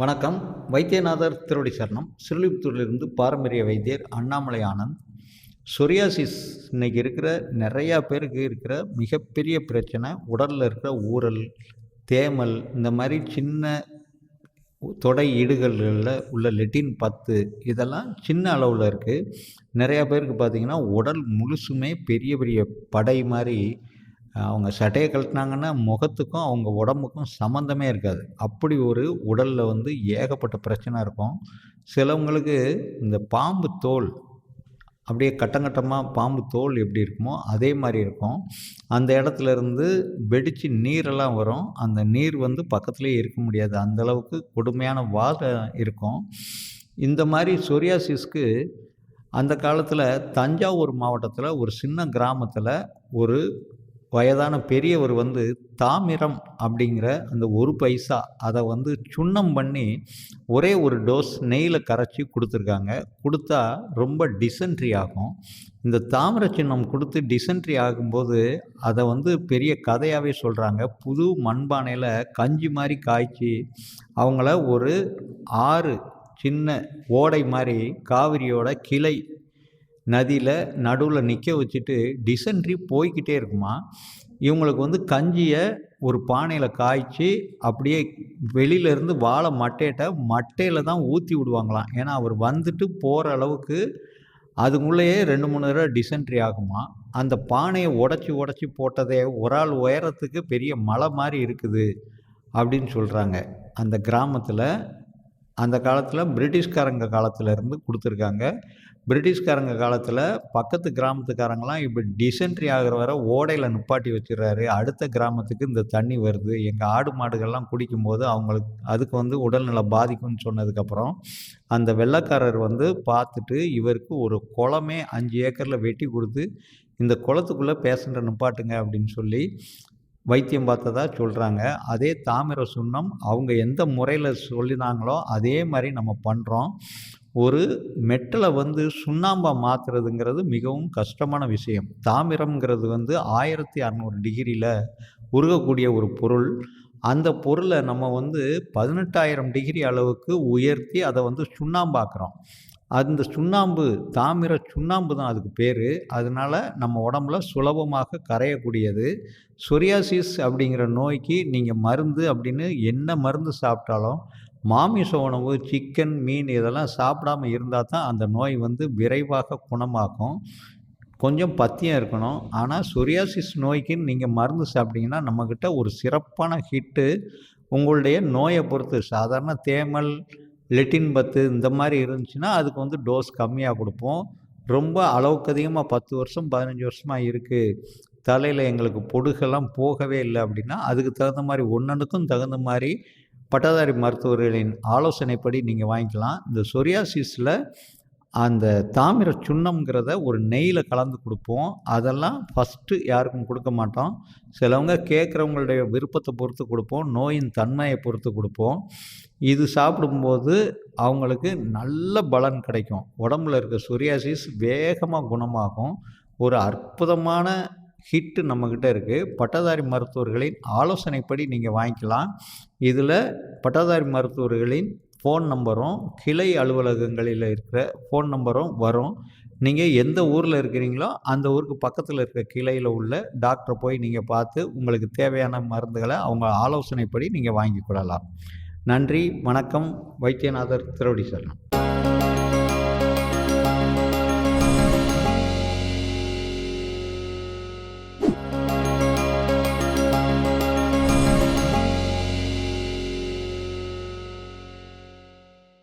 வணக்கம். வைத்தியநாதர் திருவடி சரணம். ஸ்ரீவில்லிபுத்தூரிலிருந்து பாரம்பரிய வைத்தியர் அண்ணாமலை ஆனந்த். சொரியாசிஸ் இன்னைக்கு இருக்கிற நிறையா பேருக்கு இருக்கிற மிகப்பெரிய பிரச்சனை. உடலில் இருக்கிற ஊறல், தேமல், இந்த மாதிரி சின்ன தொடை ஈடுகளில் உள்ள லெட்டின் பத்து இதெல்லாம் சின்ன அளவில் இருக்குது. நிறையா பேருக்கு பார்த்திங்கன்னா உடல் முழுசுமே பெரிய பெரிய படை மாதிரி அவங்க சட்டையை கழட்டினாங்கன்னா முகத்துக்கும் அவங்க உடம்புக்கும் சம்மந்தமே இருக்காது. அப்படி ஒரு உடலில் ஏகப்பட்ட பிரச்சனை இருக்கும். சிலவங்களுக்கு இந்த பாம்பு தோல் அப்படியே கட்டங்கட்டமாக பாம்பு தோல் எப்படி இருக்குமோ அதே மாதிரி இருக்கும். அந்த இடத்துல இருந்து வெடித்து நீரெல்லாம் வரும். அந்த நீர் பக்கத்துலேயே இருக்க முடியாது. அந்தளவுக்கு கொடுமையான வாதம் இருக்கும். இந்த மாதிரி சொரியாசிஸ்க்கு அந்த காலத்தில் தஞ்சாவூர் மாவட்டத்தில் ஒரு சின்ன கிராமத்தில் ஒரு வயதான பெரியவர் தாமிரம் அப்படிங்கிற அந்த 1 பைசா அதை சுண்ணம் பண்ணி ஒரே ஒரு டோஸ் நெய்யில் கரைச்சி கொடுத்துருக்காங்க. கொடுத்தா ரொம்ப டிசென்ட்ரி ஆகும். இந்த தாமிர சின்னம் கொடுத்து டிசென்ட்ரி ஆகும்போது அதை பெரிய கதையாகவே சொல்கிறாங்க. புது மண்பானையில் கஞ்சி மாதிரி காய்ச்சி அவங்கள ஒரு 6 சின்ன ஓடை மாதிரி காவிரியோட கிளை நதியில் நடுவில் நிற்க வச்சுட்டு டிசென்ட்ரி போய்கிட்டே இருக்குமா. இவங்களுக்கு கஞ்சியை ஒரு பானையில் காய்ச்சி அப்படியே வெளியிலேருந்து வாழை மட்டையில் தான் ஊற்றி விடுவாங்களாம். ஏன்னா அவர் போகிற அளவுக்கு அதுக்குள்ளேயே 2-3 தடவை டிசென்ட்ரி ஆகுமா. அந்த பானையை உடச்சி போட்டதே ஒரு ஆள் உயரத்துக்கு பெரிய மலை மாதிரி இருக்குது அப்படின்னு சொல்கிறாங்க. அந்த கிராமத்தில் அந்த காலத்தில் பிரிட்டிஷ்காரங்க காலத்திலேருந்து கொடுத்துருக்காங்க. பிரிட்டிஷ்காரங்க காலத்தில் பக்கத்து கிராமத்துக்காரங்களாம் இப்போ டிசென்ட்ரி ஆகிற வரை ஓடையில் நிப்பாட்டி வச்சிடறாரு. அடுத்த கிராமத்துக்கு இந்த தண்ணி வருது, எங்கள் ஆடு மாடுகள்லாம் குடிக்கும்போது அவங்களுக்கு அதுக்கு உடல்நல பாதிக்கும்னு சொன்னதுக்கப்புறம் அந்த வெள்ளைக்காரர் பார்த்துட்டு இவருக்கு ஒரு குளமே 5 ஏக்கரில் வெட்டி கொடுத்து இந்த குளத்துக்குள்ளே பேஷண்ட்டை நிப்பாட்டுங்க அப்படின்னு சொல்லி வைத்தியம் பார்த்ததா சொல்கிறாங்க. அதே தாமிர சுண்ணம் அவங்க எந்த முறையில் சொல்லினாங்களோ அதே மாதிரி நம்ம பண்ணுறோம். ஒரு மெட்டலை சுண்ணாம்பாக மாற்றுறதுங்கிறது மிகவும் கஷ்டமான விஷயம். தாமிரம்ங்கிறது 1600 டிகிரியில் உருகக்கூடிய ஒரு பொருள். அந்த பொருளை நம்ம 18,000 டிகிரி அளவுக்கு உயர்த்தி அதை சுண்ணாம்பாக்குறோம். அந்த சுண்ணாம்பு தாமிர சுண்ணாம்பு தான் அதுக்கு பேர். அதனால் நம்ம உடம்புல சுலபமாக கரையக்கூடியது. சொரியாசிஸ் அப்படிங்கிற நோய்க்கு நீங்கள் மருந்து அப்படின்னு என்ன மருந்து சாப்பிட்டாலும் மாமிச உணவு, சிக்கன், மீன் இதெல்லாம் சாப்பிடாமல் இருந்தால் தான் அந்த நோய் விரைவாக குணமாகும். கொஞ்சம் பத்தியம் இருக்கணும். ஆனால் சொரியாசிஸ் நோய்க்குன்னு நீங்கள் மருந்து சாப்பிட்டீங்கன்னா நம்மக்கிட்ட ஒரு சிறப்பான ஹிட்டு உங்களுடைய நோயை பொறுத்து. சாதாரண தேமல், லெட்டின் பத்து இந்த மாதிரி இருந்துச்சுன்னா அதுக்கு டோஸ் கம்மியாக கொடுப்போம். ரொம்ப அளவுக்கு அதிகமாக 10 வருஷம் 15 வருஷமாக இருக்குது, தலையில் எங்களுக்கு பொடுகெல்லாம் போகவே இல்லை அப்படின்னா அதுக்கு தகுந்த மாதிரி ஒன்னொன்றுக்கும் தகுந்த மாதிரி பட்டதாரி மருத்துவர்களின் ஆலோசனைப்படி நீங்கள் வாங்கிக்கலாம். இந்த சொரியாசிஸில் அந்த தாமிர சுண்ணம்ங்கிறத ஒரு நெய்யில் கலந்து கொடுப்போம். அதெல்லாம் ஃபஸ்ட்டு யாருக்கும் கொடுக்க மாட்டோம். சிலவங்க கேட்குறவங்களுடைய விருப்பத்தை பொறுத்து கொடுப்போம், நோயின் தன்மையை பொறுத்து கொடுப்போம். இது சாப்பிடும்போது அவங்களுக்கு நல்ல பலன் கிடைக்கும். உடம்புல இருக்க சொரியாசிஸ் வேகமாக குணமாகும். ஒரு அற்புதமான ஹிட்டு நம்மக்கிட்ட இருக்குது. பட்டதாரி மருத்துவர்களின் ஆலோசனைப்படி நீங்கள் வாங்கிக்கலாம். இதில் பட்டதாரி மருத்துவர்களின் ஃபோன் நம்பரும் கிளை அலுவலகங்களில் இருக்கிற ஃபோன் நம்பரும் வரும். நீங்கள் எந்த ஊரில் இருக்கிறீங்களோ அந்த ஊருக்கு பக்கத்தில் இருக்கிற கிளையில் உள்ள டாக்டரை போய் நீங்கள் பார்த்து உங்களுக்கு தேவையான மருந்துகளை அவங்க ஆலோசனைப்படி நீங்கள் வாங்கி கொள்ளலாம். நன்றி, வணக்கம். வைத்தியநாதர் திருவடி சரணம்.